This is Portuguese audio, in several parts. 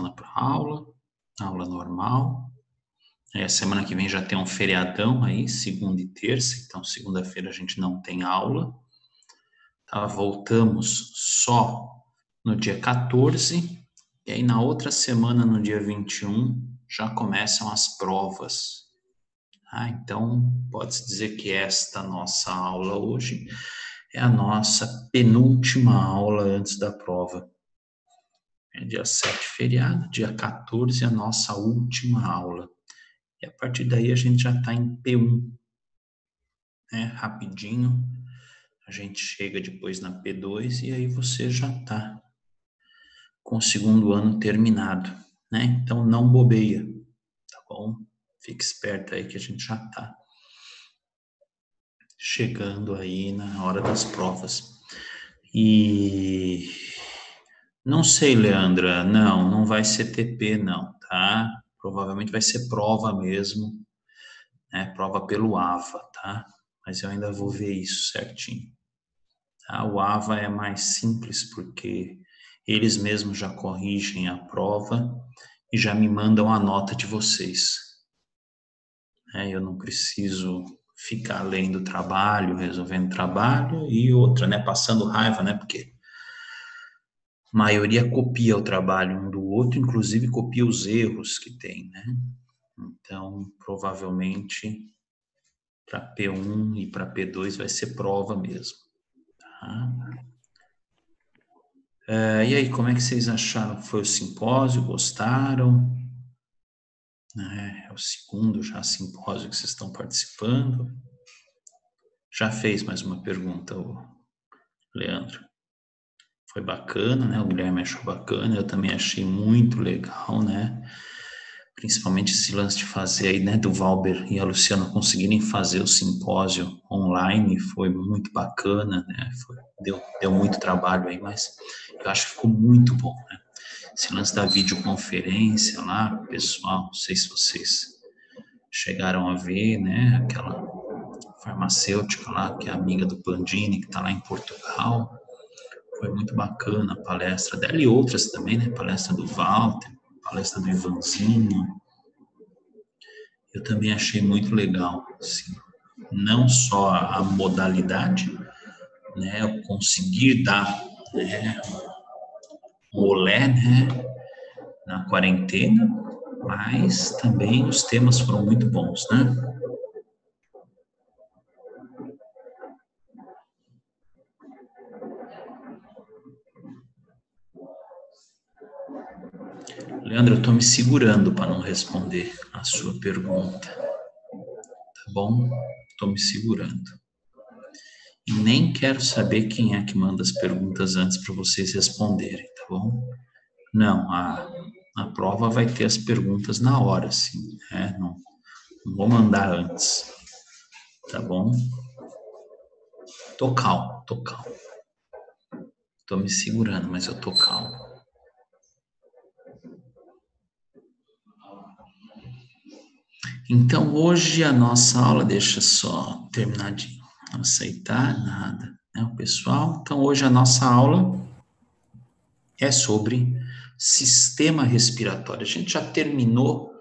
semana para aula normal. A semana que vem já tem um feriadão aí, segunda e terça, então segunda-feira a gente não tem aula. Tá? Voltamos só no dia 14, e aí na outra semana, no dia 21, já começam as provas. Então, pode-se dizer que esta nossa aula hoje é a nossa penúltima aula antes da prova. É dia 7 feriado, dia 14 a nossa última aula. E a partir daí a gente já está em P1. Rapidinho, a gente chega depois na P2 e aí você já está com o segundo ano terminado. Então não bobeia, tá bom? Fique esperto aí que a gente já está chegando aí na hora das provas. E não sei, Leandra, não vai ser TP não, tá? Provavelmente vai ser prova mesmo, prova pelo AVA, tá? Mas eu ainda vou ver isso certinho. Tá? O AVA é mais simples porque eles mesmos já corrigem a prova e já me mandam a nota de vocês. Eu não preciso ficar lendo trabalho, resolvendo trabalho e outra, passando raiva, porque a maioria copia o trabalho um do outro, inclusive copia os erros que tem, Então, provavelmente, para P1 e para P2 vai ser prova mesmo, tá? E aí, como é que vocês acharam? Foi o simpósio? Gostaram? É o segundo já simpósio que vocês estão participando. Já fez mais uma pergunta, o Leandro. Foi bacana, O Guilherme achou bacana, eu também achei muito legal, Principalmente esse lance de fazer aí, do Valber e a Luciana conseguirem fazer o simpósio online, foi muito bacana, Deu muito trabalho aí, mas eu acho que ficou muito bom, Esse lance da videoconferência lá, pessoal, não sei se vocês chegaram a ver, Aquela farmacêutica lá, que é amiga do Pandini, que está lá em Portugal. Foi muito bacana a palestra dela e outras também, Palestra do Walter, palestra do Ivanzinho. Eu também achei muito legal, assim, não só a modalidade, eu conseguir dar, um olé, na quarentena, mas também os temas foram muito bons, Leandro, eu estou me segurando para não responder a sua pergunta, tá bom? Estou me segurando. E nem quero saber quem é que manda as perguntas antes para vocês responderem, tá bom? Não, a prova vai ter as perguntas na hora, sim, não vou mandar antes, tá bom? Tô calmo. Tô me segurando, mas eu tô calmo. Então, hoje a nossa aula, deixa só terminar de aceitar nada, o pessoal. Então, hoje a nossa aula é sobre sistema respiratório. A gente já terminou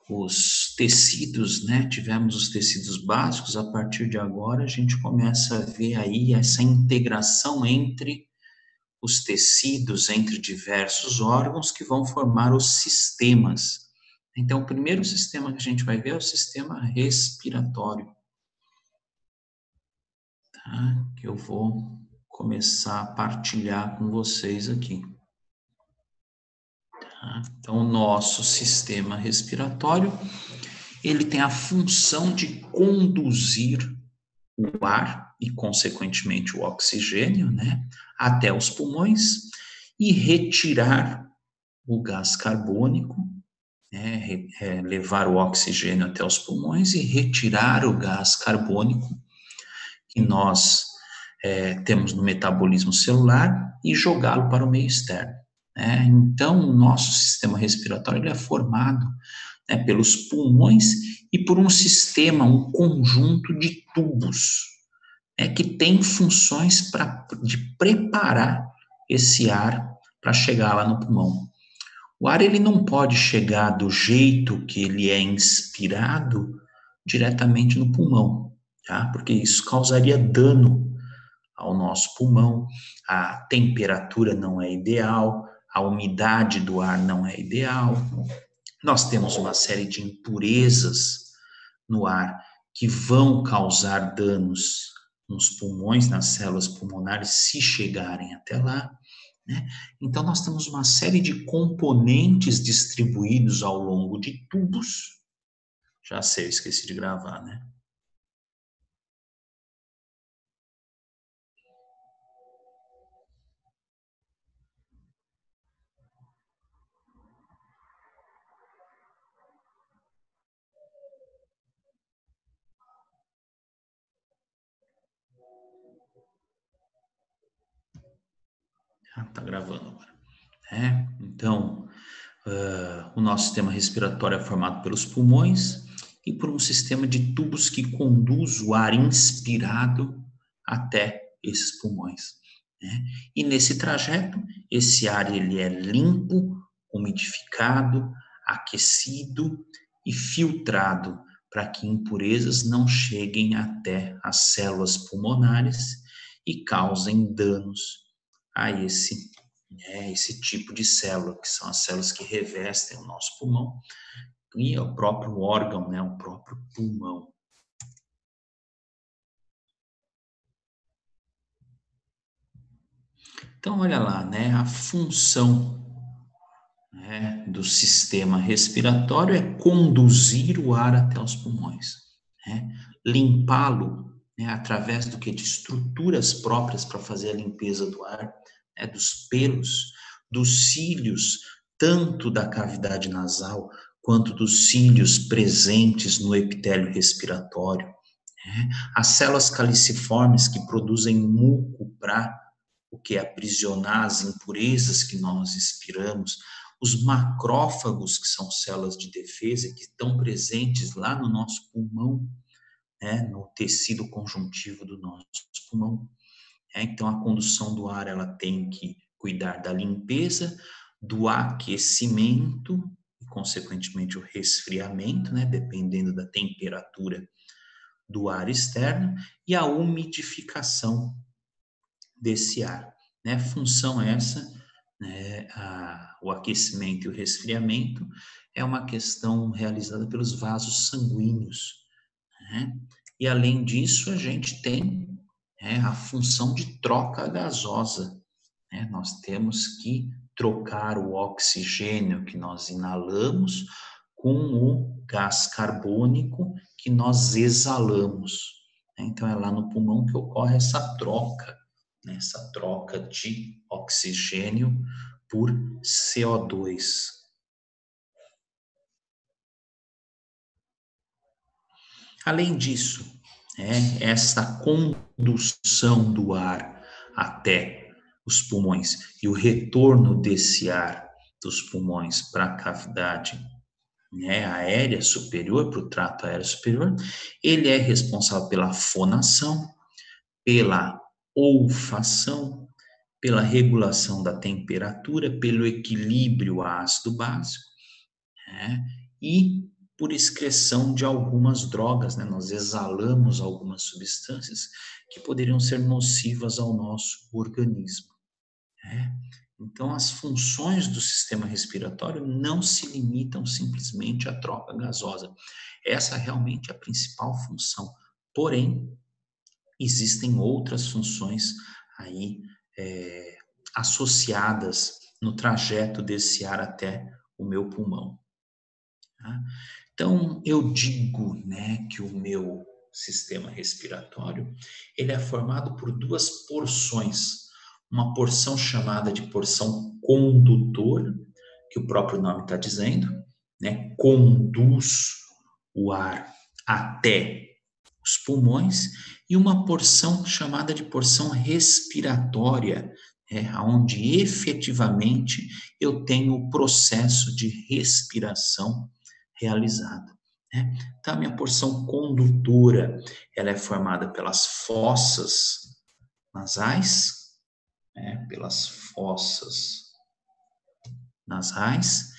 os tecidos, Tivemos os tecidos básicos. A partir de agora, a gente começa a ver aí essa integração entre os tecidos, entre diversos órgãos que vão formar os sistemas. Então, o primeiro sistema que a gente vai ver é o sistema respiratório, tá? Que eu vou começar a partilhar com vocês aqui. Tá? Então, o nosso sistema respiratório, ele tem a função de conduzir o ar e, consequentemente, o oxigênio, até os pulmões e retirar o gás carbônico, levar o oxigênio até os pulmões e retirar o gás carbônico que nós temos no metabolismo celular e jogá-lo para o meio externo. Então, o nosso sistema respiratório ele é formado pelos pulmões e por um sistema, um conjunto de tubos, que tem funções de preparar esse ar para chegar lá no pulmão. O ar ele não pode chegar do jeito que ele é inspirado diretamente no pulmão, tá? Porque isso causaria dano ao nosso pulmão. A temperatura não é ideal, a umidade do ar não é ideal. Nós temos uma série de impurezas no ar que vão causar danos nos pulmões, nas células pulmonares, se chegarem até lá, né? Então, nós temos uma série de componentes distribuídos ao longo de tubos. Já sei, eu esqueci de gravar, né? Ah, tá gravando agora. Então, o nosso sistema respiratório é formado pelos pulmões e por um sistema de tubos que conduz o ar inspirado até esses pulmões, né? E nesse trajeto, esse ar ele é limpo, umidificado, aquecido e filtrado para que impurezas não cheguem até as células pulmonares e causem danos a esse tipo de célula, que são as células que revestem o nosso pulmão e é o próprio órgão, né, o próprio pulmão. Então, olha lá, né, a função, né, do sistema respiratório é conduzir o ar até os pulmões, né, limpá-lo, né, através do que? De estruturas próprias para fazer a limpeza do ar, né, dos pelos, dos cílios, tanto da cavidade nasal quanto dos cílios presentes no epitélio respiratório, né, as células caliciformes que produzem muco para o que é aprisionar as impurezas que nós expiramos, os macrófagos, que são células de defesa, que estão presentes lá no nosso pulmão, né, no tecido conjuntivo do nosso pulmão. Então, a condução do ar ela tem que cuidar da limpeza, do aquecimento, e, consequentemente, o resfriamento, né, dependendo da temperatura do ar externo, e a umidificação desse ar, né? Função essa, né? O aquecimento e o resfriamento é uma questão realizada pelos vasos sanguíneos, né? E além disso, a gente tem, né, a função de troca gasosa, né? Nós temos que trocar o oxigênio que nós inalamos com o gás carbônico que nós exalamos. Então, é lá no pulmão que ocorre essa troca, né? Essa troca de oxigênio por CO2. Além disso, essa condução do ar até os pulmões e o retorno desse ar dos pulmões para a cavidade, né, aérea superior, para o trato aéreo superior, ele é responsável pela fonação, pela olfação, pela regulação da temperatura, pelo equilíbrio ácido-básico, né? E por excreção de algumas drogas, né? Nós exalamos algumas substâncias que poderiam ser nocivas ao nosso organismo, né? Então, as funções do sistema respiratório não se limitam simplesmente à troca gasosa. Essa realmente é a principal função. Porém, existem outras funções aí associadas no trajeto desse ar até o meu pulmão. Tá? Então, eu digo, né, que o meu sistema respiratório, ele é formado por duas porções. Uma porção chamada de porção condutor, que o próprio nome está dizendo, né, conduz o ar até os pulmões, e uma porção chamada de porção respiratória, onde efetivamente eu tenho o processo de respiração realizado, né? Então, a minha porção condutora, ela é formada pelas fossas nasais, né? Pelas fossas nasais,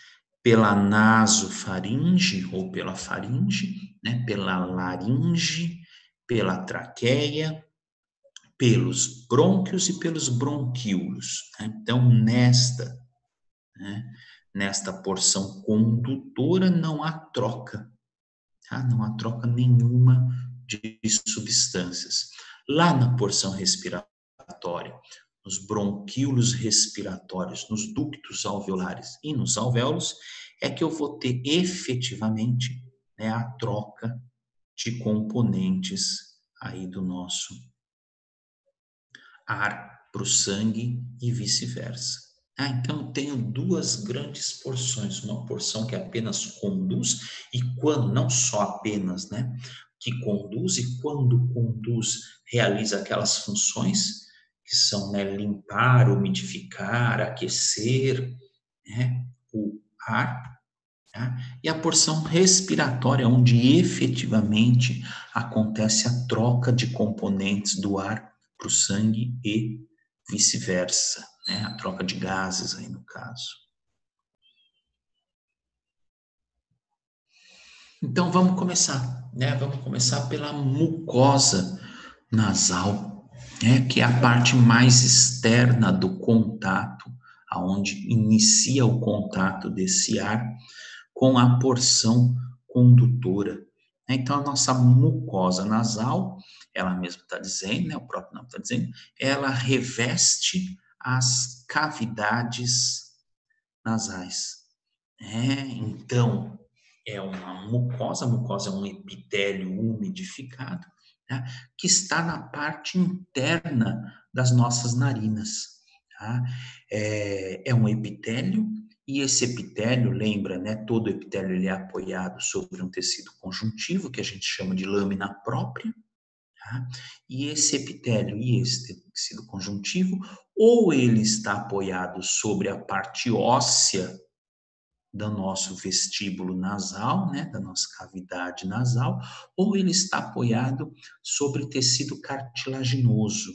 pela nasofaringe ou pela faringe, né? Pela laringe, pela traqueia, pelos brônquios e pelos bronquíolos, né? Então, nesta porção condutora não há troca, tá? Não há troca nenhuma de substâncias. Lá na porção respiratória, nos bronquíolos respiratórios, nos ductos alveolares e nos alvéolos, é que eu vou ter efetivamente, né, a troca de componentes aí do nosso ar para o sangue e vice-versa. Então, eu tenho duas grandes porções, uma porção que apenas conduz, e quando, não só apenas, né, que conduz, e quando conduz, realiza aquelas funções que são, né, limpar, umidificar, aquecer, né, o ar, tá? E a porção respiratória, onde efetivamente acontece a troca de componentes do ar para o sangue e vice-versa, né? A troca de gases aí no caso. Então vamos começar, né? Vamos começar pela mucosa nasal, né? Que é a parte mais externa do contato, aonde inicia o contato desse ar com a porção condutora. Então, a nossa mucosa nasal, ela mesma está dizendo, né, o próprio nome está dizendo, ela reveste as cavidades nasais. Então, é uma mucosa, a mucosa é um epitélio umidificado, tá? Que está na parte interna das nossas narinas. Tá? É um epitélio, e esse epitélio, lembra, né? Todo epitélio ele é apoiado sobre um tecido conjuntivo, que a gente chama de lâmina própria. Tá? E esse epitélio e esse tecido conjuntivo, ou ele está apoiado sobre a parte óssea do nosso vestíbulo nasal, né, da nossa cavidade nasal, ou ele está apoiado sobre tecido cartilaginoso.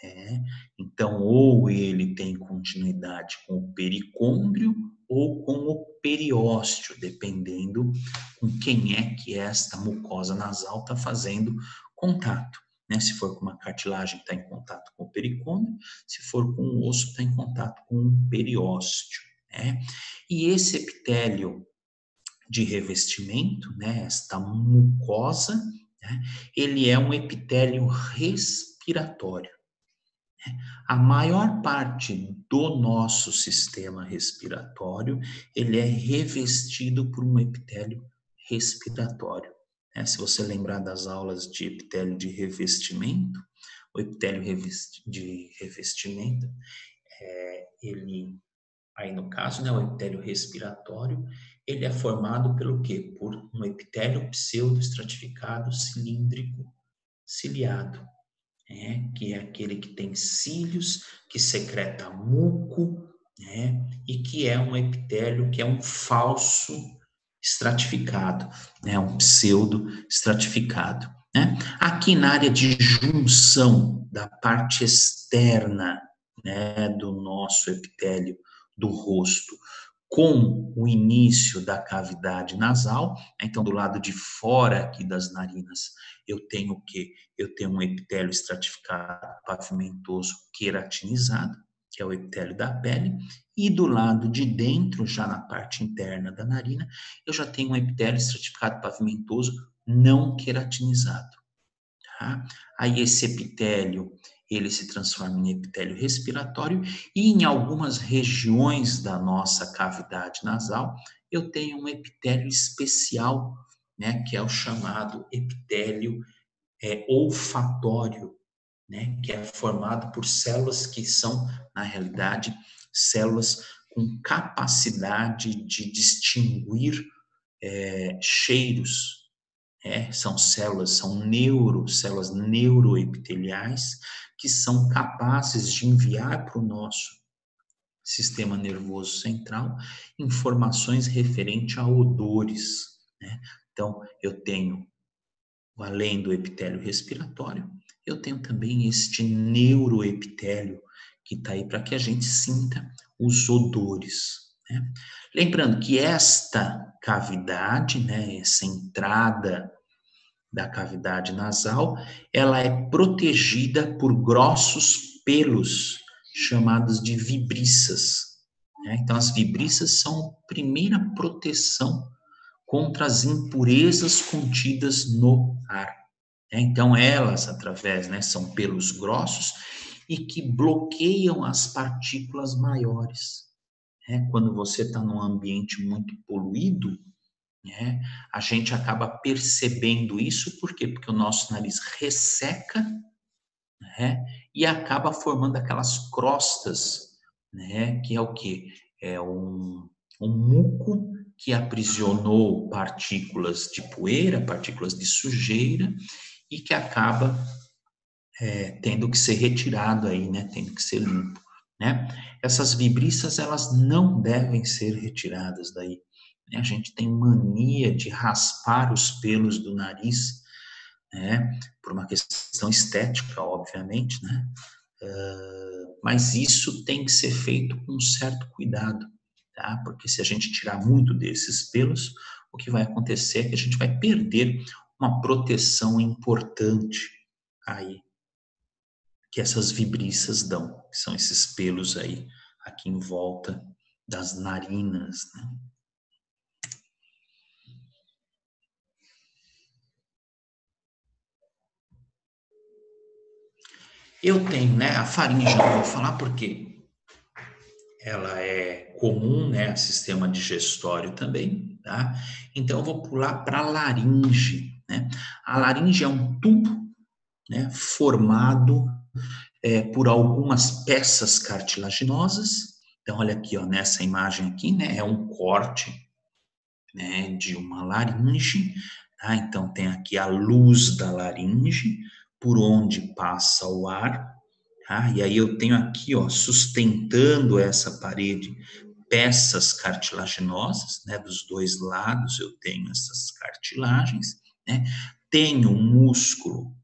É. Então, ou ele tem continuidade com o pericôndrio ou com o periósteo, dependendo com quem é que esta mucosa nasal está fazendo contato. Né? Se for com uma cartilagem, está em contato com o pericôndrio, se for com o osso, está em contato com o periósteo. Né? E esse epitélio de revestimento, né, esta mucosa, né, ele é um epitélio respiratório. A maior parte do nosso sistema respiratório, ele é revestido por um epitélio respiratório. Se você lembrar das aulas de epitélio de revestimento, o epitélio de revestimento, ele, aí no caso, né, o epitélio respiratório, ele é formado pelo quê? Por um epitélio pseudoestratificado cilíndrico ciliado, que é aquele que tem cílios, que secreta muco, né, e que é um epitélio que é um falso estratificado, né, um pseudo estratificado. Né? Aqui na área de junção da parte externa, né, do nosso epitélio do rosto com o início da cavidade nasal, então do lado de fora aqui das narinas, eu tenho o quê? Eu tenho um epitélio estratificado pavimentoso queratinizado, que é o epitélio da pele, e do lado de dentro, já na parte interna da narina, eu já tenho um epitélio estratificado pavimentoso não queratinizado. Tá? Aí esse epitélio, ele se transforma em epitélio respiratório e em algumas regiões da nossa cavidade nasal, eu tenho um epitélio especial, né, que é o chamado epitélio olfatório, né, que é formado por células que são, na realidade, células com capacidade de distinguir cheiros. São células, células neuroepiteliais que são capazes de enviar para o nosso sistema nervoso central informações referentes a odores. Né? Então, eu tenho, além do epitélio respiratório, eu tenho também este neuroepitélio que está aí para que a gente sinta os odores. né? Lembrando que esta cavidade, né, essa entrada da cavidade nasal, ela é protegida por grossos pelos chamados de vibriças, né? Então, as vibriças são a primeira proteção contra as impurezas contidas no ar, né? Então, elas, através, né, são pelos grossos e que bloqueiam as partículas maiores, né? Quando você está num ambiente muito poluído, né, a gente acaba percebendo isso, por quê? Porque o nosso nariz resseca, né, e acaba formando aquelas crostas, né, que é o quê? É um muco que aprisionou partículas de poeira, partículas de sujeira, e que acaba tendo que ser retirado aí, né, tendo que ser limpo, né? Essas vibriças, elas não devem ser retiradas daí, né? A gente tem mania de raspar os pelos do nariz, né, por uma questão estética, obviamente, né? Mas isso tem que ser feito com um certo cuidado, tá? Porque se a gente tirar muito desses pelos, o que vai acontecer é que a gente vai perder uma proteção importante aí que essas vibriças dão, que são esses pelos aí, aqui em volta das narinas, né? Eu tenho, né, a faringe, não vou falar porque ela é comum, né, sistema digestório também, tá? Então eu vou pular para a laringe, né? A laringe é um tubo, né, formado por algumas peças cartilaginosas. Então olha aqui, ó, nessa imagem aqui, né, é um corte, né, de uma laringe, tá? Então tem aqui a luz da laringe, por onde passa o ar, tá? E aí eu tenho aqui, ó, sustentando essa parede, peças cartilaginosas, né? Dos dois lados eu tenho essas cartilagens, né? Tenho um músculo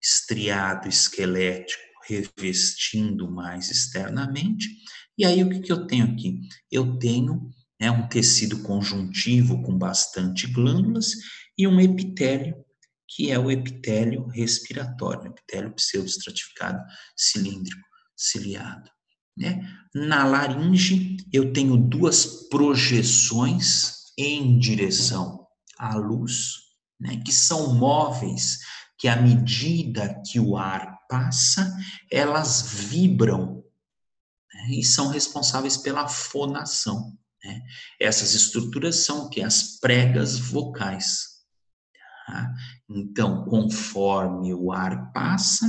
estriado esquelético revestindo mais externamente. E aí o que que eu tenho aqui? Eu tenho, né, um tecido conjuntivo com bastante glândulas e um epitélio, que é o epitélio respiratório, o epitélio pseudoestratificado cilíndrico, ciliado, né? Na laringe, eu tenho duas projeções em direção à luz, né, que são móveis, que à medida que o ar passa, elas vibram, né, e são responsáveis pela fonação, né? Essas estruturas são o que? As pregas vocais. Tá? Então, conforme o ar passa,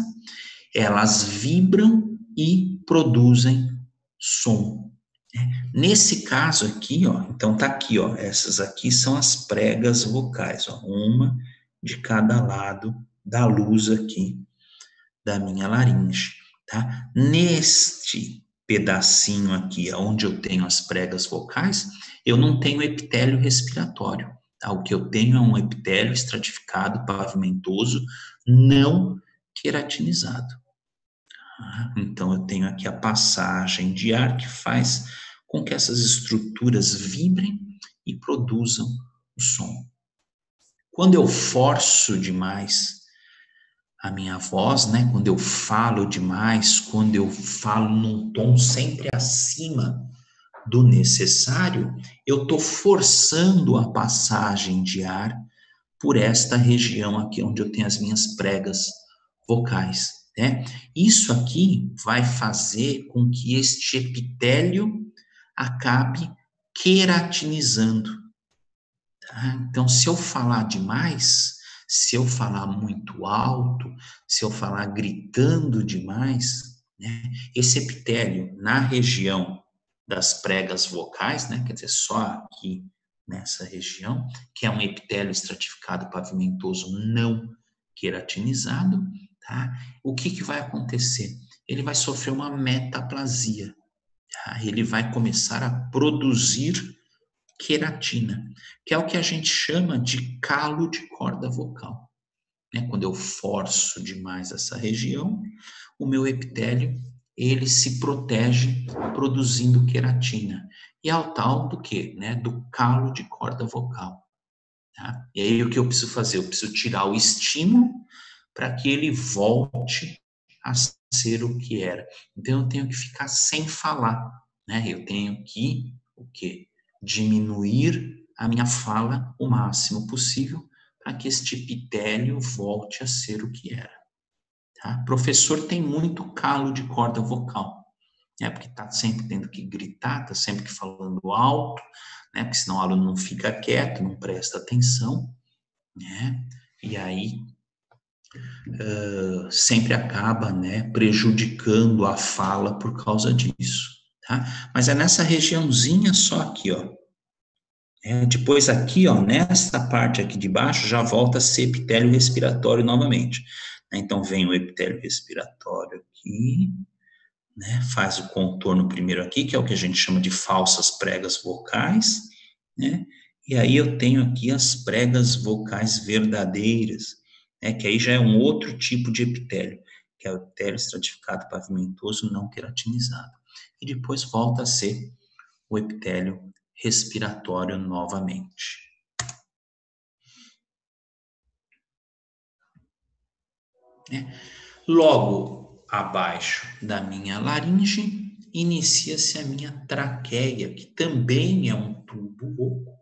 elas vibram e produzem som. Nesse caso aqui, ó, então tá aqui, ó, essas aqui são as pregas vocais, ó, uma de cada lado da luz aqui da minha laringe, tá? Neste pedacinho aqui, onde eu tenho as pregas vocais, eu não tenho epitélio respiratório, tá? O que eu tenho é um epitélio estratificado, pavimentoso, não queratinizado. Tá? Então, eu tenho aqui a passagem de ar que faz com que essas estruturas vibrem e produzam o som. Quando eu forço demais a minha voz, né? Quando eu falo demais, quando eu falo num tom sempre acima do necessário, eu estou forçando a passagem de ar por esta região aqui onde eu tenho as minhas pregas vocais, né? Isso aqui vai fazer com que este epitélio acabe queratinizando, tá? Então, se eu falar demais, se eu falar muito alto, se eu falar gritando demais, né, esse epitélio na região das pregas vocais, né, quer dizer, só aqui nessa região, que é um epitélio estratificado pavimentoso não queratinizado, tá? O que que vai acontecer? Ele vai sofrer uma metaplasia, tá? Ele vai começar a produzir queratina, que é o que a gente chama de calo de corda vocal, né? Quando eu forço demais essa região, o meu epitélio ele se protege produzindo queratina. e ao tal do quê? Né? Do calo de corda vocal. Tá? E aí o que eu preciso fazer? Eu preciso tirar o estímulo para que ele volte a ser o que era. Então eu tenho que ficar sem falar, né? Eu tenho que o quê? Diminuir a minha fala o máximo possível para que este epitélio volte a ser o que era. Tá? Professor tem muito calo de corda vocal, né? Porque está sempre tendo que gritar, está sempre que falando alto, né? Porque senão o aluno não fica quieto, não presta atenção, né? E aí sempre acaba, né, prejudicando a fala por causa disso, tá? Mas é nessa regiãozinha só aqui, ó. Depois aqui, ó, nessa parte aqui de baixo, já volta a ser epitélio respiratório novamente. Então, vem o epitélio respiratório aqui, né, faz o contorno primeiro aqui, que é o que a gente chama de falsas pregas vocais, né, e aí eu tenho aqui as pregas vocais verdadeiras, né, que aí já é um outro tipo de epitélio, que é o epitélio estratificado pavimentoso não queratinizado. E depois volta a ser o epitélio respiratório novamente. Né? Logo abaixo da minha laringe, inicia-se a minha traqueia, que também é um tubo oco,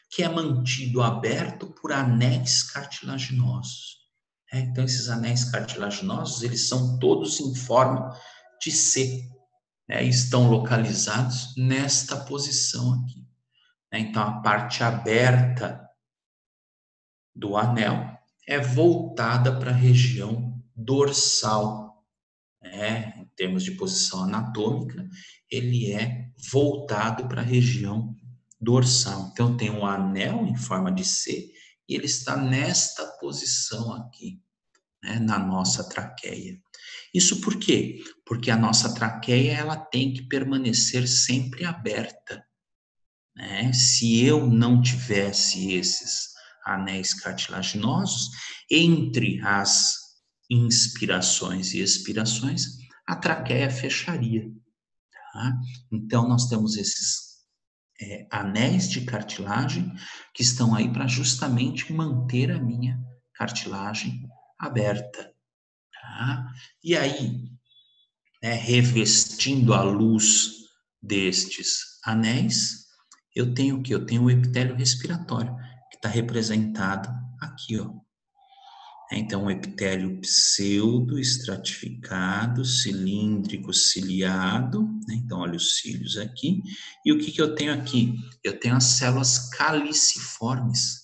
que é mantido aberto por anéis cartilaginosos. Então, esses anéis cartilaginosos, eles são todos em forma de C, né? Estão localizados nesta posição aqui. Então, a parte aberta do anel é voltada para a região dorsal, né? Em termos de posição anatômica, ele é voltado para a região dorsal. Então, tem um anel em forma de C e ele está nesta posição aqui, né? Na nossa traqueia. Isso por quê? Porque a nossa traqueia ela tem que permanecer sempre aberta, né? Se eu não tivesse esses anéis cartilaginosos, entre as inspirações e expirações, a traqueia fecharia. Tá? Então, nós temos esses anéis de cartilagem que estão aí para justamente manter a minha cartilagem aberta. Tá? E aí, né, revestindo a luz destes anéis, eu tenho o que? Eu tenho o epitélio respiratório, que está representado aqui, ó. Então, o epitélio pseudo-estratificado, cilíndrico, ciliado, né? Então, olha os cílios aqui. E o que que eu tenho aqui? Eu tenho as células caliciformes,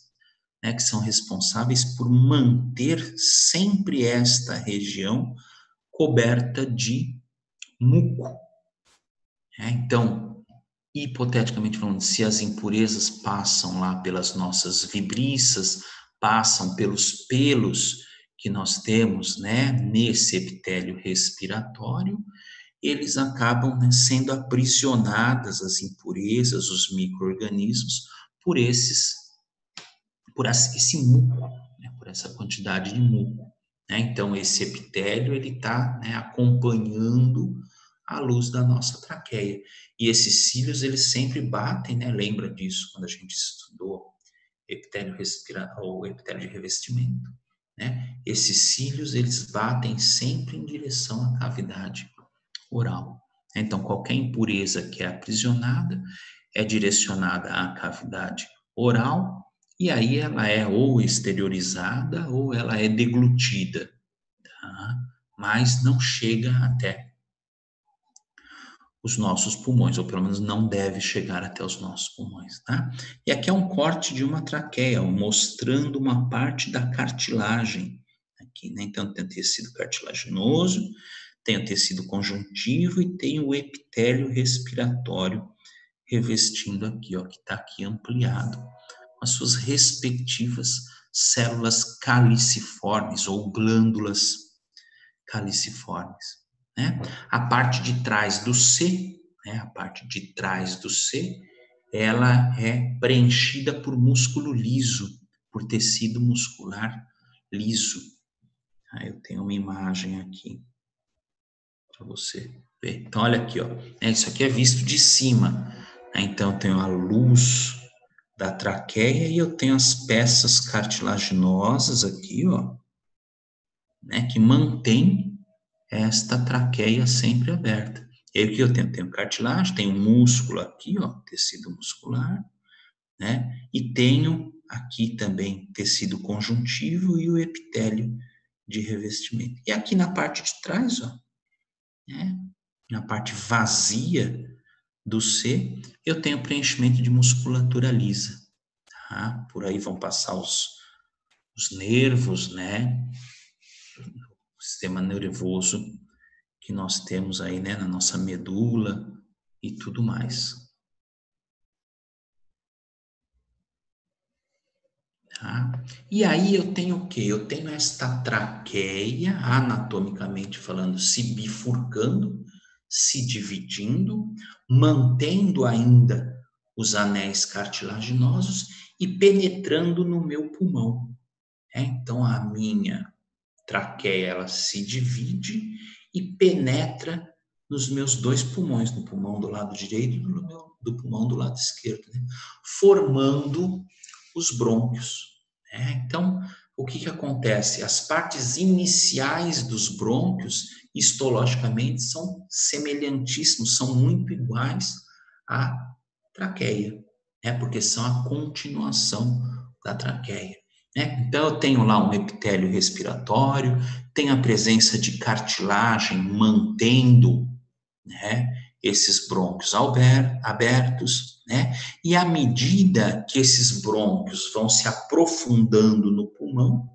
né? Que são responsáveis por manter sempre esta região coberta de muco. Então, hipoteticamente falando, se as impurezas passam lá pelas nossas vibriças, passam pelos pelos que nós temos, né, nesse epitélio respiratório, eles acabam, né, sendo aprisionadas as impurezas, os micro-organismos, por esse muco, né, por essa quantidade de muco. Né? Então, esse epitélio, ele está, né, acompanhando a luz da nossa traqueia. E esses cílios, eles sempre batem, né? Lembra disso quando a gente estudou epitélio ou epitélio de revestimento, né? Esses cílios, eles batem sempre em direção à cavidade oral. Então, qualquer impureza que é aprisionada é direcionada à cavidade oral e aí ela é ou exteriorizada ou ela é deglutida, tá? Mas não chega até os nossos pulmões, ou pelo menos não deve chegar até os nossos pulmões, tá? E aqui é um corte de uma traqueia, mostrando uma parte da cartilagem aqui, né? Então tem o tecido cartilaginoso, tem o tecido conjuntivo e tem o epitélio respiratório revestindo aqui, ó, que está aqui ampliado, com as suas respectivas células caliciformes ou glândulas caliciformes, né? A parte de trás do C, né, a parte de trás do C, ela é preenchida por músculo liso, por tecido muscular liso. Eu tenho uma imagem aqui para você ver. Então, olha aqui, ó. Isso aqui é visto de cima, Então, eu tenho a luz da traqueia e eu tenho as peças cartilaginosas aqui, ó, né, que mantém esta traqueia sempre aberta. E aí, o que eu tenho? Tenho cartilagem, tenho músculo aqui, ó, tecido muscular, né? E tenho aqui também tecido conjuntivo e o epitélio de revestimento. E aqui na parte de trás, ó, né? Na parte vazia do C, eu tenho preenchimento de musculatura lisa, tá? Por aí vão passar os nervos, né? O sistema nervoso que nós temos aí, né? Na nossa medula e tudo mais. Tá? E aí eu tenho o quê? Eu tenho esta traqueia, anatomicamente falando, se bifurcando, se dividindo, mantendo ainda os anéis cartilaginosos e penetrando no meu pulmão. Então a minha traqueia ela se divide e penetra nos meus dois pulmões, no pulmão do lado direito e do pulmão do lado esquerdo, né? Formando os brônquios. Então, o que acontece? As partes iniciais dos brônquios, histologicamente, são semelhantíssimos, são muito iguais à traqueia, porque são a continuação da traqueia. Então, eu tenho lá um epitélio respiratório, tem a presença de cartilagem mantendo, né, esses brônquios abertos, né? E à medida que esses brônquios vão se aprofundando no pulmão,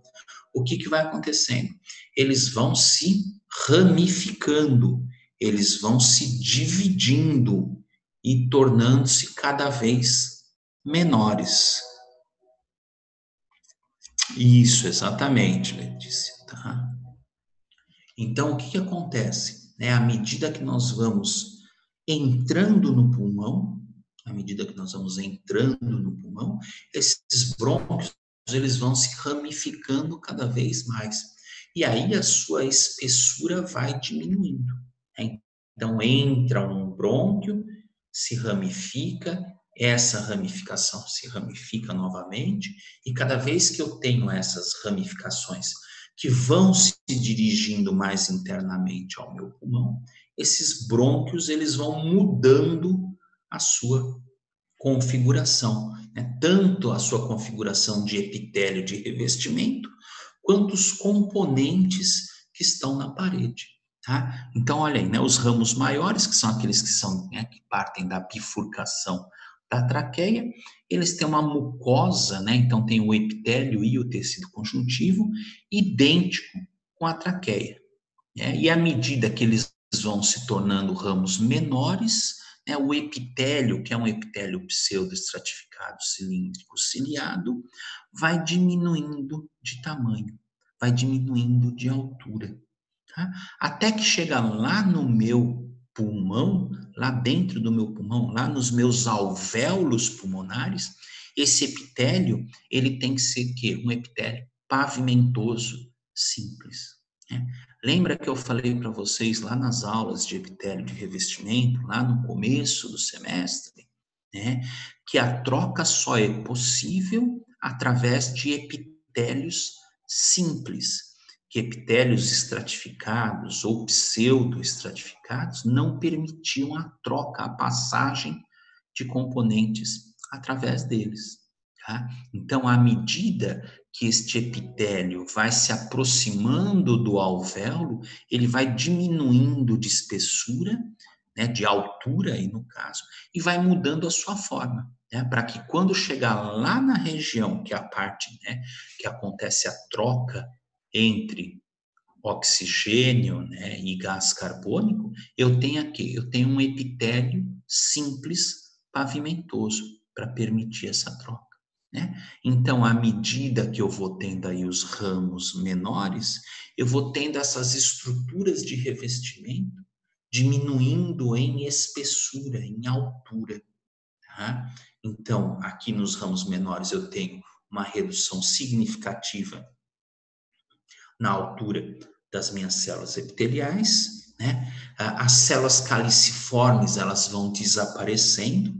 o que vai acontecendo? Eles vão se ramificando, eles vão se dividindo e tornando-se cada vez menores. Isso, exatamente, Letícia, tá? Então, o que acontece? À medida que nós vamos entrando no pulmão, à medida que nós vamos entrando no pulmão, esses brônquios, eles vão se ramificando cada vez mais. E aí a sua espessura vai diminuindo. Então, entra um brônquio, se ramifica, essa ramificação se ramifica novamente, e cada vez que eu tenho essas ramificações que vão se dirigindo mais internamente ao meu pulmão, esses brônquios eles vão mudando a sua configuração, né? Tanto a sua configuração de epitélio de revestimento, quanto os componentes que estão na parede. Tá? Então, olha aí, né, os ramos maiores, que são aqueles que são, né, que partem da bifurcação da traqueia, eles têm uma mucosa, né, então tem o epitélio e o tecido conjuntivo idêntico com a traqueia. Né? E à medida que eles vão se tornando ramos menores, né, o epitélio, que é um epitélio pseudoestratificado cilíndrico ciliado, vai diminuindo de tamanho, vai diminuindo de altura. Tá? Até que chega lá no meu pulmão, lá dentro do meu pulmão, lá nos meus alvéolos pulmonares, esse epitélio, ele tem que ser quê? Um epitélio pavimentoso, simples. Né? Lembra que eu falei para vocês lá nas aulas de epitélio de revestimento, lá no começo do semestre, né, que a troca só é possível através de epitélios simples, que epitélios estratificados ou pseudoestratificados não permitiam a troca, a passagem de componentes através deles. Tá? Então, à medida que este epitélio vai se aproximando do alvéolo, ele vai diminuindo de espessura, né, de altura aí no caso, e vai mudando a sua forma, né, para que quando chegar lá na região, que é a parte, né, que acontece a troca entre oxigênio, né, e gás carbônico, eu tenho aqui, eu tenho um epitélio simples pavimentoso para permitir essa troca. Né? Então, à medida que eu vou tendo aí os ramos menores, eu vou tendo essas estruturas de revestimento diminuindo em espessura, em altura. Tá? Então, aqui nos ramos menores eu tenho uma redução significativa na altura das minhas células epiteliais, né? As células caliciformes, elas vão desaparecendo,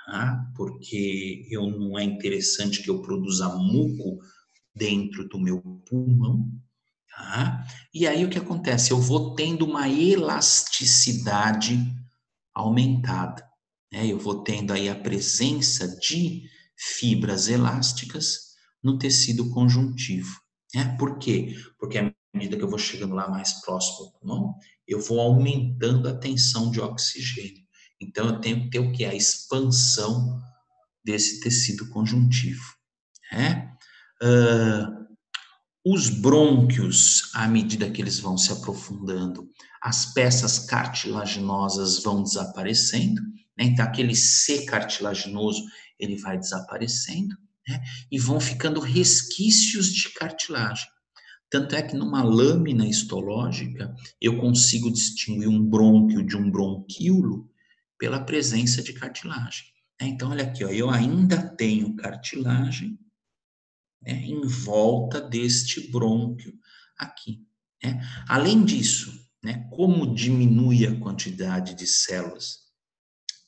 tá? Porque não é interessante que eu produza muco dentro do meu pulmão, tá? E aí o que acontece? Eu vou tendo uma elasticidade aumentada, né? Eu vou tendo aí a presença de fibras elásticas no tecido conjuntivo, né? Por quê? Porque à medida que eu vou chegando lá mais próximo do pulmão, eu vou aumentando a tensão de oxigênio. Então eu tenho que ter o que? A expansão desse tecido conjuntivo, né? Os brônquios, à medida que eles vão se aprofundando, as peças cartilaginosas vão desaparecendo, né? Então aquele C cartilaginoso ele vai desaparecendo, né? E vão ficando resquícios de cartilagem. Tanto é que numa lâmina histológica eu consigo distinguir um brônquio de um bronquíolo pela presença de cartilagem, né? Então olha aqui, ó, eu ainda tenho cartilagem, né, em volta deste brônquio aqui, né? Além disso, né, como diminui a quantidade de células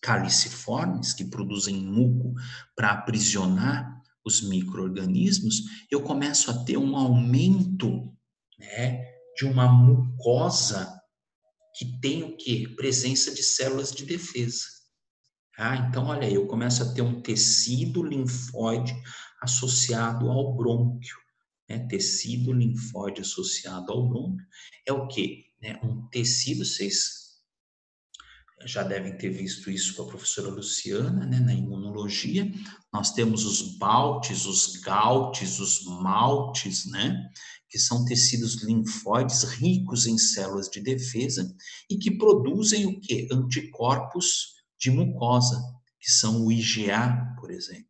caliciformes que produzem muco para aprisionar os micro-organismos, eu começo a ter um aumento, né, de uma mucosa que tem o quê? Presença de células de defesa. Então, olha aí, eu começo a ter um tecido linfóide associado ao brônquio, né? Tecido linfóide associado ao brônquio é o quê? Né? Um tecido, vocês já devem ter visto isso com a professora Luciana, né? Na imunologia, nós temos os baltes, os gautes, os maltes, né? Que são tecidos linfóides ricos em células de defesa e que produzem o quê? Anticorpos de mucosa, que são o IgA, por exemplo.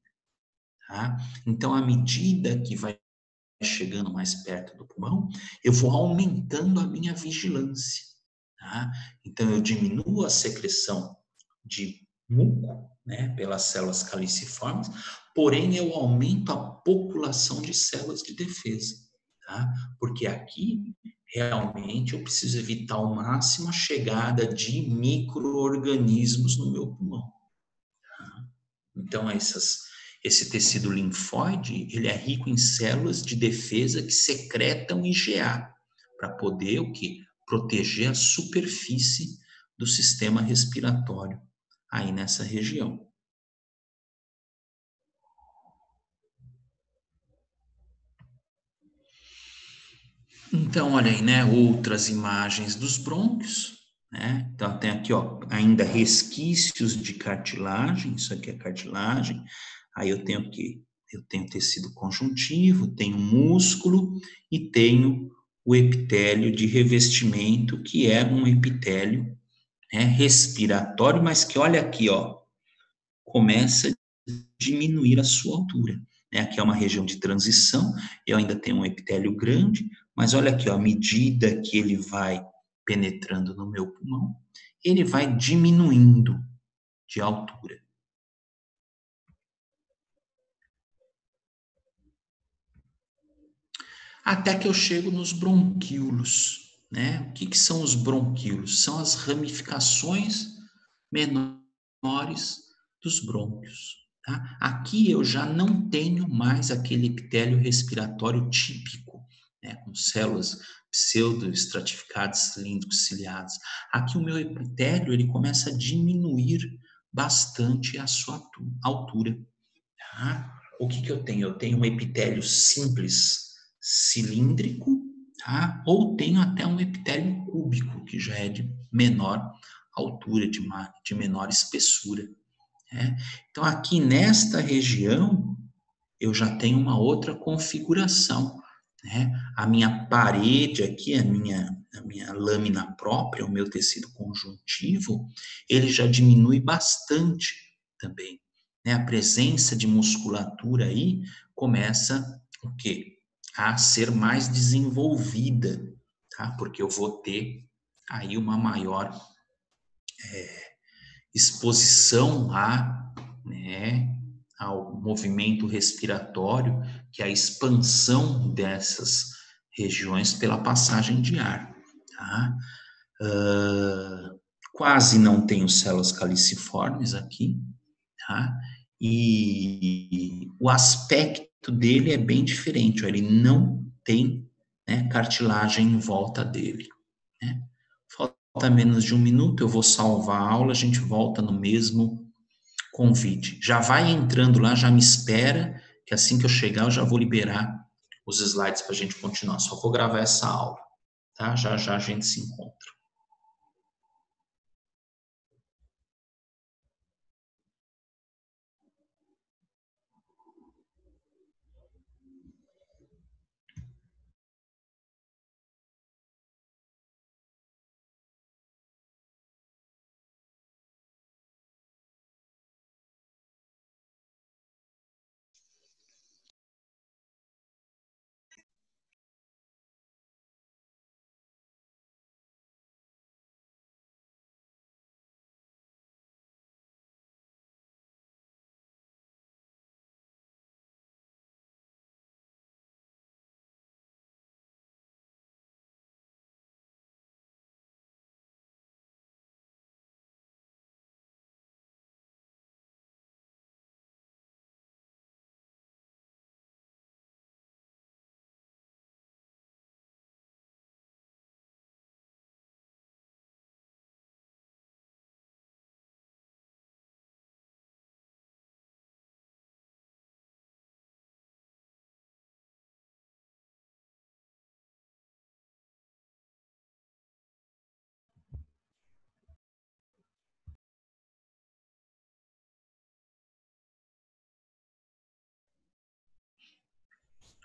Tá? Então, à medida que vai chegando mais perto do pulmão, eu vou aumentando a minha vigilância. Tá? Então, eu diminuo a secreção de muco, né, pelas células caliciformes, porém eu aumento a população de células de defesa. Tá? Porque aqui, realmente, eu preciso evitar ao máximo a chegada de micro-organismos no meu pulmão. Então, esse tecido linfóide, ele é rico em células de defesa que secretam IgA, para poder o quê? Proteger a superfície do sistema respiratório, aí nessa região. Então, olha aí, né, outras imagens dos brônquios, né? Então, tem aqui, ó, ainda resquícios de cartilagem, isso aqui é cartilagem. Aí eu tenho o quê? Eu tenho tecido conjuntivo, tenho músculo e tenho o epitélio de revestimento, que é um epitélio, né, respiratório, mas que, olha aqui, ó, começa a diminuir a sua altura. Né? Aqui é uma região de transição, eu ainda tenho um epitélio grande, mas olha aqui, ó, à medida que ele vai penetrando no meu pulmão, ele vai diminuindo de altura. Até que eu chego nos bronquíolos, né? O que são os bronquíolos? São as ramificações menores dos brônquios. Tá? Aqui eu já não tenho mais aquele epitélio respiratório típico, né? Com células pseudoestratificadas, cilíndricos ciliadas. Aqui o meu epitélio ele começa a diminuir bastante a sua altura. Tá? O que eu tenho? Eu tenho um epitélio simples cilíndrico, tá? Ou tenho até um epitélio cúbico, que já é de menor altura, de menor espessura. Né? Então, aqui nesta região, eu já tenho uma outra configuração. Né? A minha parede aqui, a minha lâmina própria, o meu tecido conjuntivo, ele já diminui bastante também. Né? A presença de musculatura aí começa o quê? A ser mais desenvolvida, tá? Porque eu vou ter aí uma maior exposição né, ao movimento respiratório, que é a expansão dessas regiões pela passagem de ar. Tá? Quase não tenho células caliciformes aqui, tá? e o aspecto dele é bem diferente, ó, ele não tem, né, cartilagem em volta dele, né? Falta menos de 1 minuto, eu vou salvar a aula, a gente volta no mesmo convite. Já vai entrando lá, já me espera, que assim que eu chegar eu já vou liberar os slides para a gente continuar. Só vou gravar essa aula, tá? Já já a gente se encontra.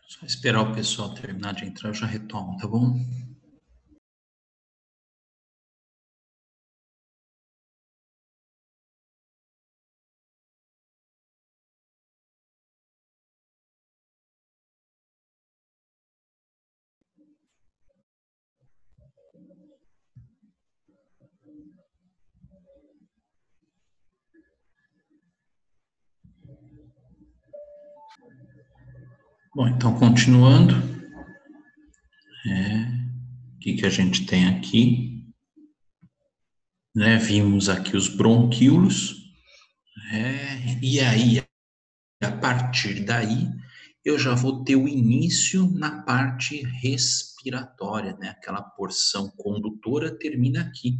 Só esperar o pessoal terminar de entrar, eu já retomo, tá bom? Bom, então continuando, o que a gente tem aqui? Né, vimos aqui os bronquíolos, e aí, a partir daí, eu já vou ter o início na parte respiratória, né? Aquela porção condutora termina aqui,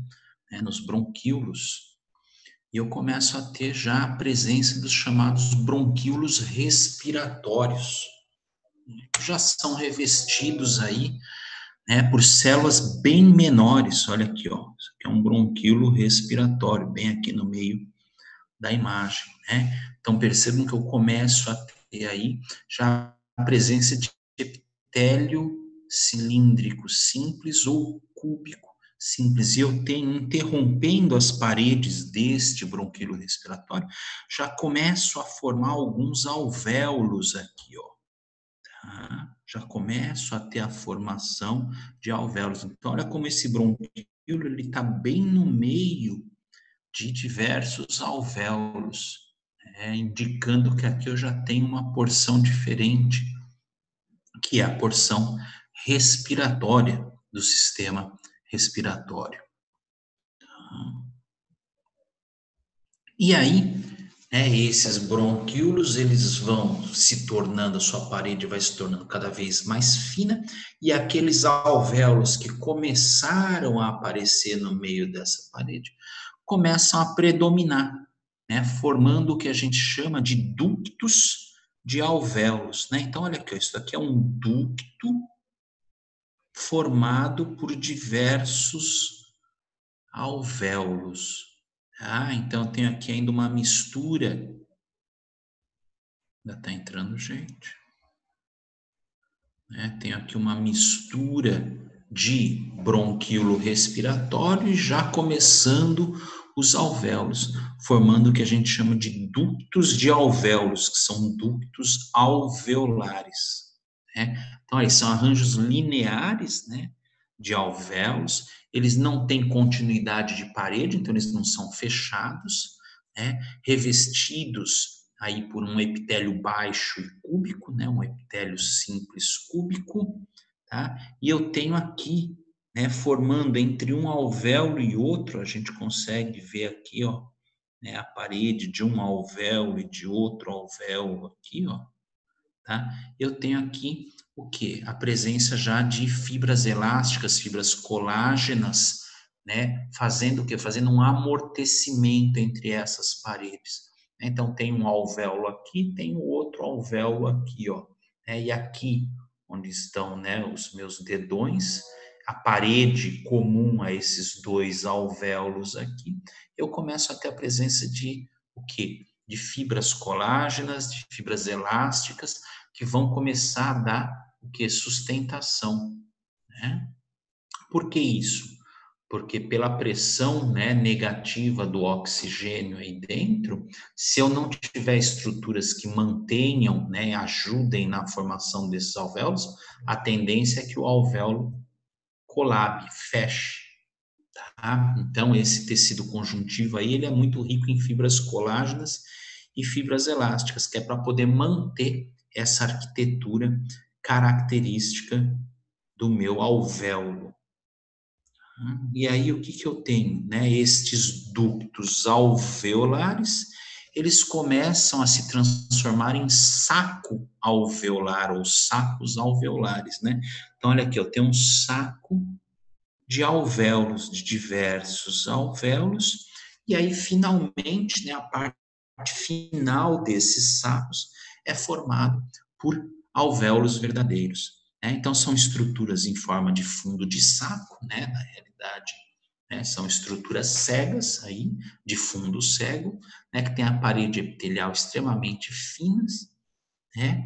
né, nos bronquíolos. E eu começo a ter já a presença dos chamados bronquíolos respiratórios, que já são revestidos aí, né, por células bem menores. Olha aqui, ó, isso aqui é um bronquíolo respiratório, bem aqui no meio da imagem, né? Então percebam que eu começo a ter aí já a presença de epitélio cilíndrico simples ou cúbico simples. E eu tenho, interrompendo as paredes deste bronquíolo respiratório, já começo a formar alguns alvéolos aqui, ó. Tá? Já começo a ter a formação de alvéolos. Então, olha como esse bronquíolo ele está bem no meio de diversos alvéolos, indicando que aqui eu já tenho uma porção diferente, que é a porção respiratória do sistema respiratório. E aí, esses bronquíolos, eles vão se tornando, a sua parede vai se tornando cada vez mais fina, e aqueles alvéolos que começaram a aparecer no meio dessa parede começam a predominar, né, formando o que a gente chama de ductos de alvéolos, né? Então, olha aqui, isso aqui é um ducto formado por diversos alvéolos. Ah, então eu tenho aqui ainda uma mistura. Ainda está entrando gente. Tenho aqui uma mistura de bronquíolo respiratório e já começando os alvéolos, formando o que a gente chama de ductos de alvéolos, que são ductos alveolares, né? Então, eles são arranjos lineares, né, de alvéolos, eles não têm continuidade de parede, então eles não são fechados, né, revestidos aí por um epitélio baixo e cúbico, né, um epitélio simples cúbico, tá? E eu tenho aqui, né, formando entre um alvéolo e outro, a gente consegue ver aqui, ó, né, a parede de um alvéolo e de outro alvéolo aqui, ó, tá? Eu tenho aqui o quê? A presença já de fibras elásticas, fibras colágenas, né? Fazendo o quê? Fazendo um amortecimento entre essas paredes. Então, tem um alvéolo aqui, tem o outro alvéolo aqui, ó. E aqui, onde estão, né, os meus dedões, a parede comum a esses dois alvéolos aqui, eu começo a ter a presença de o quê? De fibras colágenas, de fibras elásticas, que vão começar a dar o que? Sustentação, né? Por que isso? Porque pela pressão, né, negativa do oxigênio aí dentro, se eu não tiver estruturas que mantenham, né, ajudem na formação desses alvéolos, a tendência é que o alvéolo colabe, feche. Tá? Então, esse tecido conjuntivo aí, ele é muito rico em fibras colágenas e fibras elásticas, que é para poder manter essa arquitetura característica do meu alvéolo. E aí, o que que eu tenho? Né? Estes ductos alveolares, eles começam a se transformar em saco alveolar, ou sacos alveolares, né? Então, olha aqui, eu tenho um saco de alvéolos, de diversos alvéolos, e aí, finalmente, né, a parte final desses sacos é formado por alvéolos verdadeiros. Né? Então, são estruturas em forma de fundo de saco, né, na realidade, né, são estruturas cegas aí, de fundo cego, né, que tem a parede epitelial extremamente finas, né,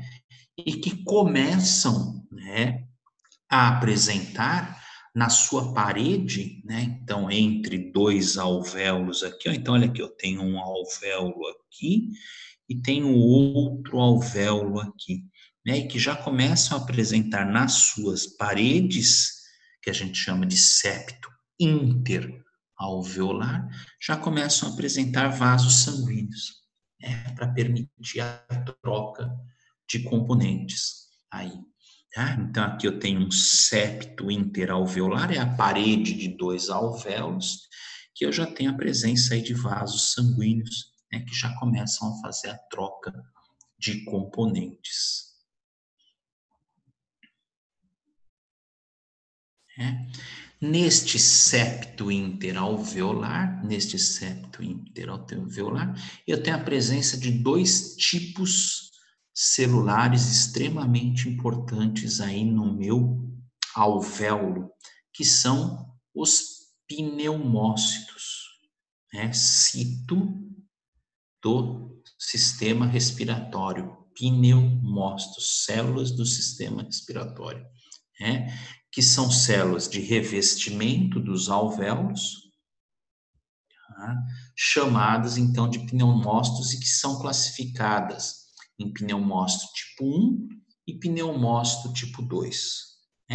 e que começam, né, a apresentar na sua parede, né? Então, entre dois alvéolos aqui, ó, então olha aqui, eu tenho um alvéolo aqui e tenho outro alvéolo aqui, né? E que já começam a apresentar nas suas paredes, que a gente chama de septo interalveolar, já começam a apresentar vasos sanguíneos, né? Para permitir a troca de componentes aí. Tá? Então, aqui eu tenho um septo interalveolar, é a parede de dois alvéolos, que eu já tenho a presença aí de vasos sanguíneos, né, que já começam a fazer a troca de componentes. Né? Neste septo interalveolar, eu tenho a presença de dois tipos celulares extremamente importantes aí no meu alvéolo, que são os pneumócitos, né? Cito do sistema respiratório, pneumócitos, células do sistema respiratório, né? Que são células de revestimento dos alvéolos, tá? Chamadas então de pneumócitos e que são classificadas em pneumócito tipo 1 e pneumócito tipo 2.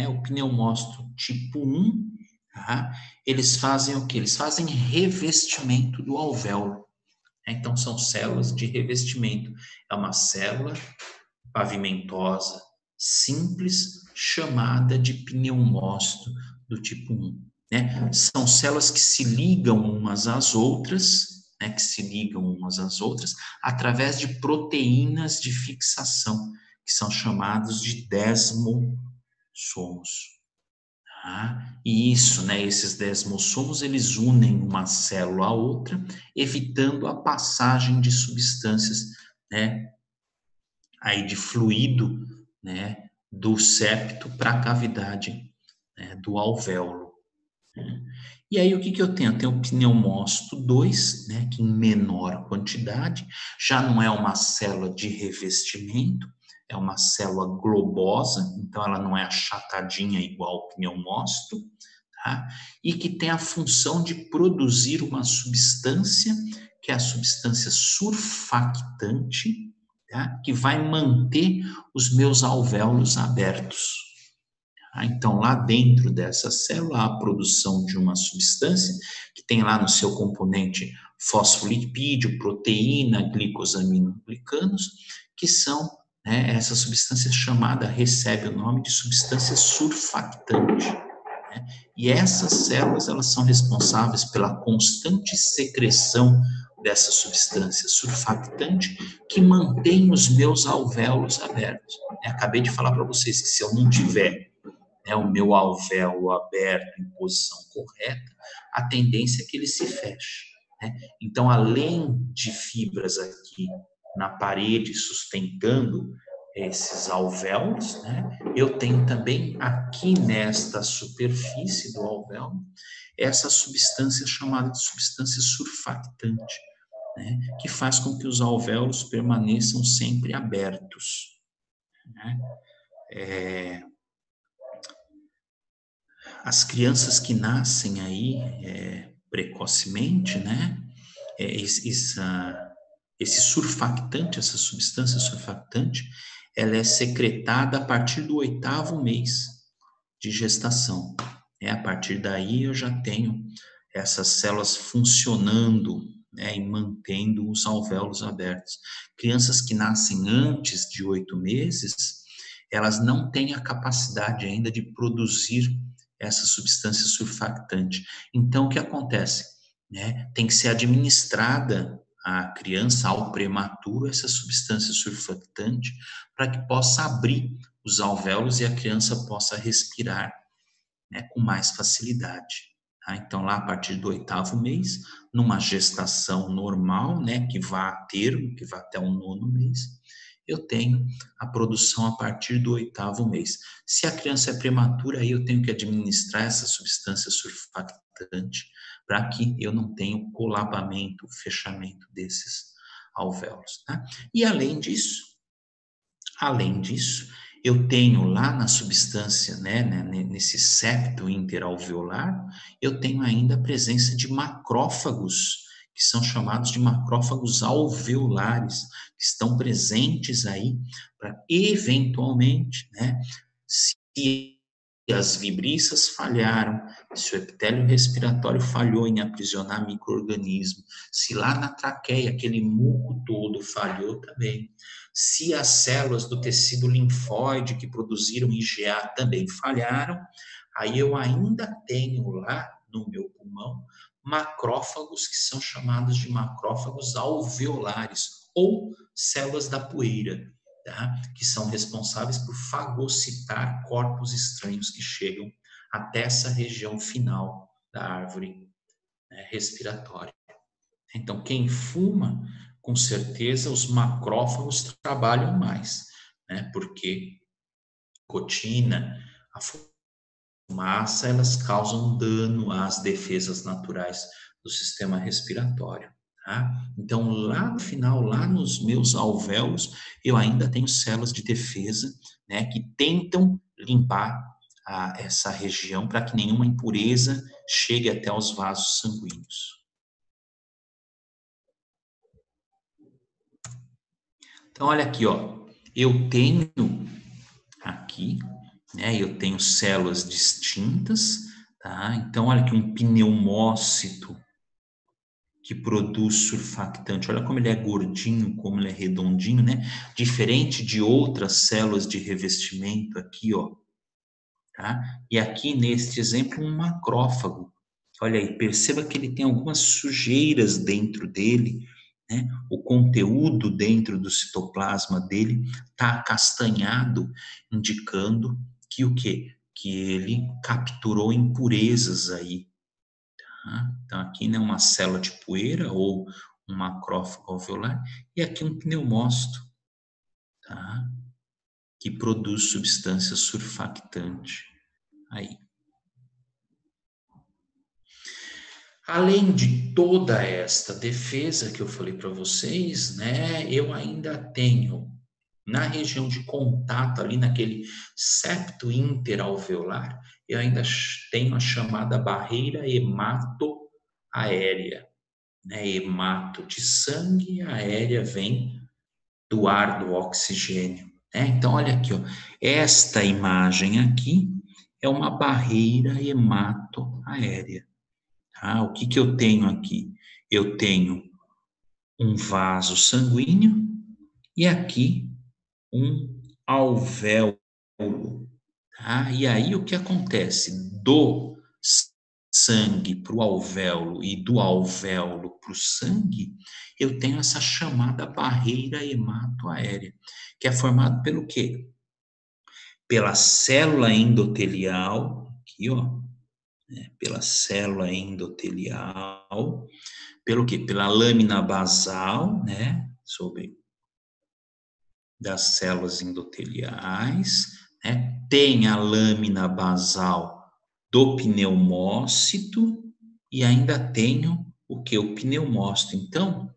O pneumócito tipo 1, tá? Eles fazem o quê? Eles fazem revestimento do alvéolo. Então, são células de revestimento. É uma célula pavimentosa, simples, chamada de pneumócito do tipo 1. Né? São células que se ligam umas às outras, né? Que se ligam umas às outras através de proteínas de fixação, que são chamados de desmossomos. Tá? E isso, né, esses desmossomos, eles unem uma célula à outra, evitando a passagem de substâncias, né, aí de fluido, né, do septo para a cavidade, né, do alvéolo. Né? E aí, o que que eu tenho? Eu tenho o pneumócito 2, né, que em menor quantidade, já não é uma célula de revestimento, é uma célula globosa, então ela não é achatadinha igual o pneumócito, tá? E que tem a função de produzir uma substância, que é a substância surfactante, tá? Que vai manter os meus alvéolos abertos. Então, lá dentro dessa célula, há a produção de uma substância que tem lá no seu componente fosfolipídio, proteína, glicosaminoglicanos, que são, né, essa substância chamada, recebe o nome de substância surfactante. Né? E essas células, elas são responsáveis pela constante secreção dessa substância surfactante que mantém os meus alvéolos abertos. Acabei de falar para vocês que se eu não tiver o meu alvéolo aberto em posição correta, a tendência é que ele se feche. Então, além de fibras aqui na parede sustentando esses alvéolos, eu tenho também aqui nesta superfície do alvéolo essa substância chamada de substância surfactante, que faz com que os alvéolos permaneçam sempre abertos. As crianças que nascem aí precocemente, esse surfactante, essa substância surfactante, ela é secretada a partir do 8º mês de gestação. A partir daí eu já tenho essas células funcionando, e mantendo os alvéolos abertos. Crianças que nascem antes de 8 meses, elas não têm a capacidade ainda de produzir essa substância surfactante. Então, o que acontece? Tem que ser administrada à criança, ao prematuro, essa substância surfactante, para que possa abrir os alvéolos e a criança possa respirar com mais facilidade. Então, lá a partir do 8º mês, numa gestação normal, que vá a termo, que vá até o 9º mês, eu tenho a produção a partir do 8º mês. Se a criança é prematura, aí eu tenho que administrar essa substância surfactante para que eu não tenha o colapamento, o fechamento desses alvéolos. E além disso, eu tenho lá na substância, nesse septo interalveolar, eu tenho ainda a presença de macrófagos, que são chamados de macrófagos alveolares, que estão presentes aí para, eventualmente, se as vibriças falharam, se o epitélio respiratório falhou em aprisionar micro-organismo, se lá na traqueia aquele muco todo falhou também, se as células do tecido linfóide que produziram IgA também falharam, aí eu ainda tenho lá no meu pulmão macrófagos que são chamados de macrófagos alveolares ou células da poeira, que são responsáveis por fagocitar corpos estranhos que chegam até essa região final da árvore respiratória. Então, quem fuma, com certeza os macrófagos trabalham mais, porque nicotina, a fumaça, elas causam dano às defesas naturais do sistema respiratório. Então, lá no final, lá nos meus alvéolos, eu ainda tenho células de defesa, que tentam limpar essa região para que nenhuma impureza chegue até os vasos sanguíneos. Então, olha aqui, eu tenho aqui, eu tenho células distintas, Então, olha aqui um pneumócito que produz surfactante. Olha como ele é gordinho, como ele é redondinho, Diferente de outras células de revestimento aqui, E aqui neste exemplo um macrófago. Olha aí, perceba que ele tem algumas sujeiras dentro dele, O conteúdo dentro do citoplasma dele está acastanhado, indicando que o quê? Que ele capturou impurezas aí. Então, aqui uma célula de poeira ou um macrófago alveolar e aqui um pneumócito, que produz substância surfactante aí. Além de toda esta defesa que eu falei para vocês, eu ainda tenho na região de contato, ali naquele septo interalveolar, eu ainda tenho a chamada barreira hemato-aérea. Hemato de sangue, aérea vem do ar, do oxigênio. Então, olha aqui, esta imagem aqui é uma barreira hemato-aérea. O que eu tenho aqui? Eu tenho um vaso sanguíneo e aqui um alvéolo. E aí o que acontece? Do sangue para o alvéolo e do alvéolo para o sangue, eu tenho essa chamada barreira hematoaérea, que é formada pelo quê? Pela célula endotelial, aqui ó, pela célula endotelial, pelo quê? Pela lâmina basal, né, sobre das células endoteliais, né? Tem a lâmina basal do pneumócito e ainda tenho o que? O pneumócito. Então,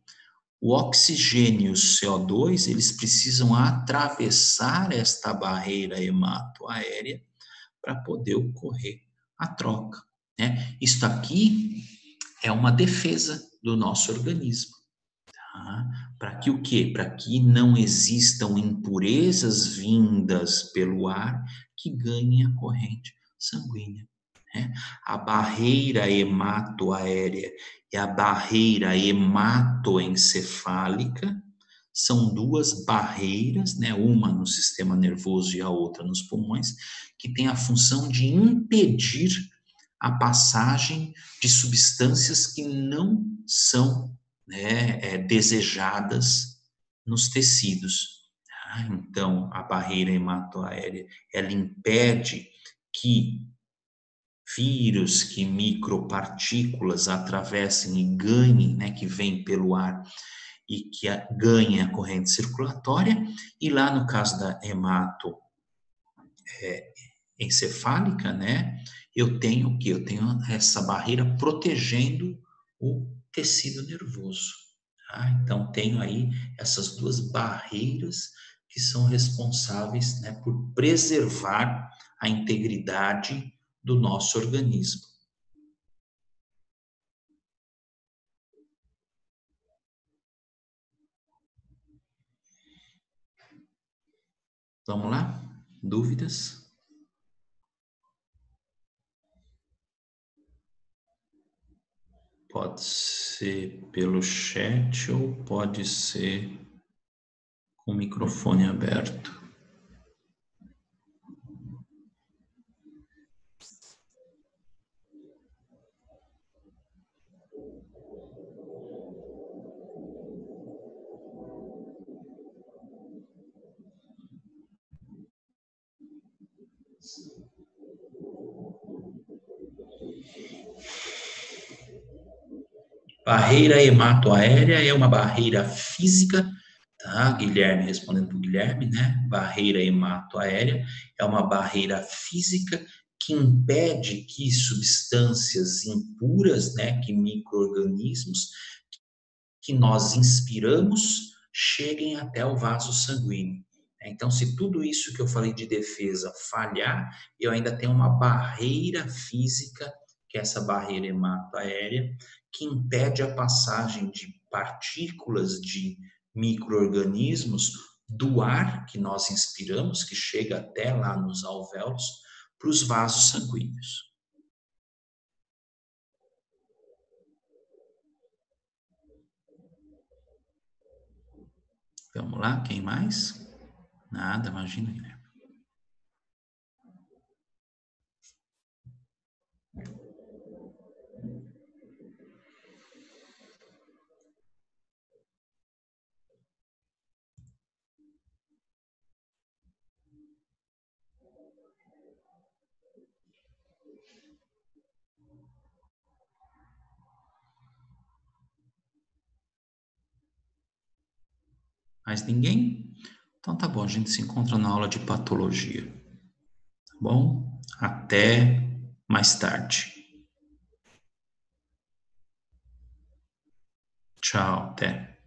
o oxigênio e o CO2, eles precisam atravessar esta barreira hematoaérea para poder ocorrer a troca, né? Isto aqui é uma defesa do nosso organismo. Para que o quê? Para que não existam impurezas vindas pelo ar que ganhem a corrente sanguínea, né? A barreira hematoaérea e a barreira hematoencefálica são duas barreiras, né? Uma no sistema nervoso e a outra nos pulmões, que tem a função de impedir a passagem de substâncias que não são, né, desejadas nos tecidos. Então, a barreira hematoaérea, ela impede que vírus, que micropartículas atravessem e ganhem, né, que vêm pelo ar e que ganhem a corrente circulatória, e lá no caso da encefálica, né, eu tenho o quê? Eu tenho essa barreira protegendo o tecido nervoso. Tá? Então, tenho aí essas duas barreiras que são responsáveis, né, por preservar a integridade do nosso organismo. Vamos lá? Dúvidas? Pode ser pelo chat ou pode ser com o microfone aberto. Barreira hematoaérea é uma barreira física, tá? Guilherme, respondendo para o Guilherme, né? Barreira hematoaérea é uma barreira física que impede que substâncias impuras, né, que micro-organismos que nós inspiramos cheguem até o vaso sanguíneo. Então, se tudo isso que eu falei de defesa falhar, eu ainda tenho uma barreira física, que é essa barreira hematoaérea, que impede a passagem de partículas de micro-organismos do ar que nós inspiramos, que chega até lá nos alvéolos, para os vasos sanguíneos. Vamos lá, quem mais? Nada, imagina, Guilherme. Mais ninguém? Então tá bom, a gente se encontra na aula de patologia. Tá bom? Até mais tarde. Tchau, até.